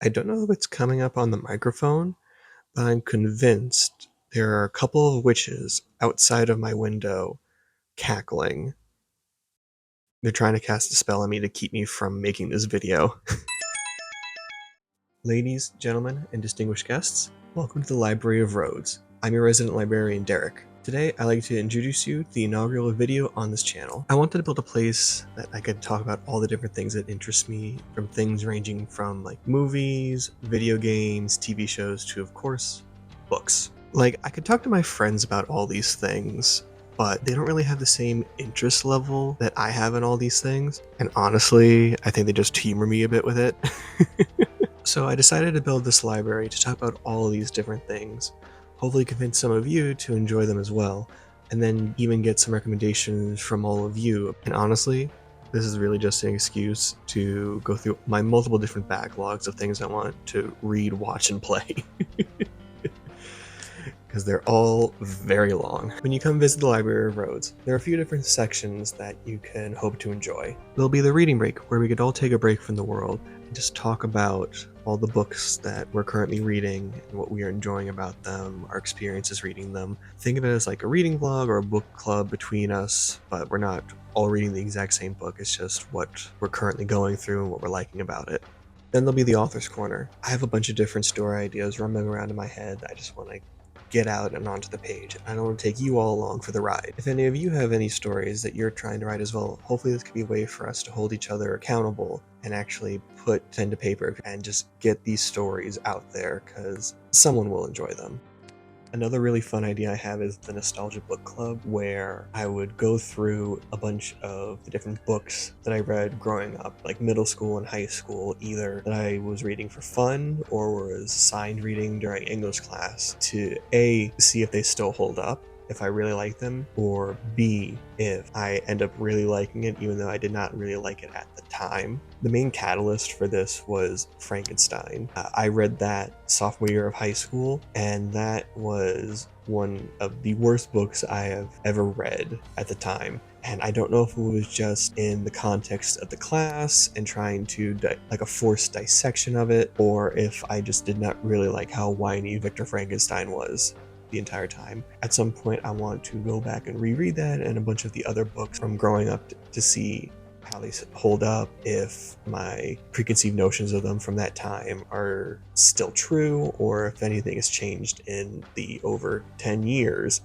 I don't know if it's coming up on the microphone, but I'm convinced there are a couple of witches outside of my window cackling. They're trying to cast a spell on me to keep me from making this video. Ladies, gentlemen, and distinguished guests, welcome to the Library of Rhodes. I'm your resident librarian, Derek. Today, I'd like to introduce you to the inaugural video on this channel. I wanted to build a place that I could talk about all the different things that interest me, from things ranging from like movies, video games, TV shows, to of course, books. Like, I could talk to my friends about all these things, but they don't really have the same interest level that I have in all these things. And honestly, I think they just humor me a bit with it. So I decided to build this library to talk about all of these different things, hopefully convince some of you to enjoy them as well, and then even get some recommendations from all of you. And honestly, this is really just an excuse to go through my multiple different backlogs of things I want to read, watch, and play. Because they're all very long. When you come visit the Library of Rhodes, there are a few different sections that you can hope to enjoy. There'll be the reading break, where we could all take a break from the world and just talk about all the books that we're currently reading and what we are enjoying about them, our experiences reading them. Think of it as like a reading vlog or a book club between us, but we're not all reading the exact same book. It's just what we're currently going through and what we're liking about it. Then there'll be the author's corner. I have a bunch of different story ideas rumbling around in my head. I just want to get out and onto the page. I don't want to take you all along for the ride. If any of you have any stories that you're trying to write as well, hopefully this could be a way for us to hold each other accountable and actually put pen to paper and just get these stories out there, because someone will enjoy them. Another really fun idea I have is the Nostalgia Book Club, where I would go through a bunch of the different books that I read growing up, like middle school and high school, either that I was reading for fun or was assigned reading during English class, to A, see if they still hold up, if I really like them, or B, if I end up really liking it even though I did not really like it at the time. The main catalyst for this was Frankenstein. I read that sophomore year of high school, and that was one of the worst books I have ever read at the time. And I don't know if it was just in the context of the class and trying to like a forced dissection of it, or if I just did not really like how whiny Victor Frankenstein was the entire time. At some point, I want to go back and reread that and a bunch of the other books from growing up to see how they hold up, if my preconceived notions of them from that time are still true, or if anything has changed in the over 10 years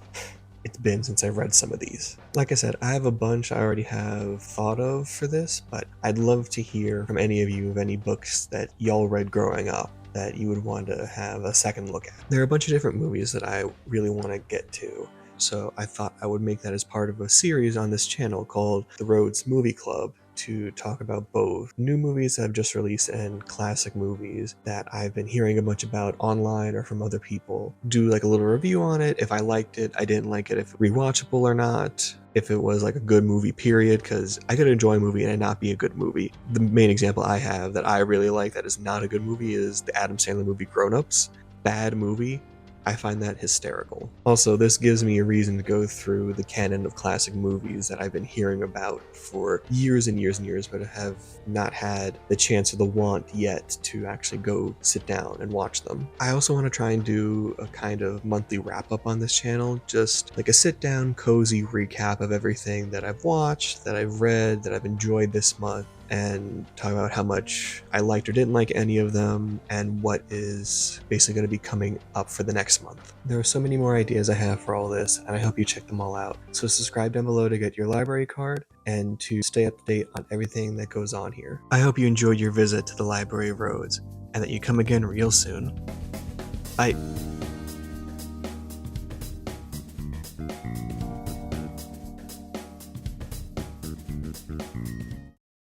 it's been since I've read some of these. Like I said, I have a bunch I already have thought of for this, but I'd love to hear from any of you of any books that y'all read growing up that you would want to have a second look at. There are a bunch of different movies that I really want to get to, so I thought I would make that as part of a series on this channel called the Rhodes Movie Club, to talk about both new movies that have just released and classic movies that I've been hearing a bunch about online or from other people. Do like a little review on it, if I liked it, I didn't like it, if rewatchable or not, if it was like a good movie, period, because I could enjoy a movie and it not be a good movie. The main example I have that I really like that is not a good movie is the Adam Sandler movie Grown Ups. Bad movie. I find that hysterical. Also, this gives me a reason to go through the canon of classic movies that I've been hearing about for years and years and years, but have not had the chance or the want yet to actually go sit down and watch them. I also want to try and do a kind of monthly wrap-up on this channel, just like a sit-down, cozy recap of everything that I've watched, that I've read, that I've enjoyed this month, and talk about how much I liked or didn't like any of them, and what is basically going to be coming up for the next month. There are so many more ideas I have for all this, and I hope you check them all out. So subscribe down below to get your library card and to stay up to date on everything that goes on here. I hope you enjoyed your visit to the Library of Rhodes, and that you come again real soon. Bye.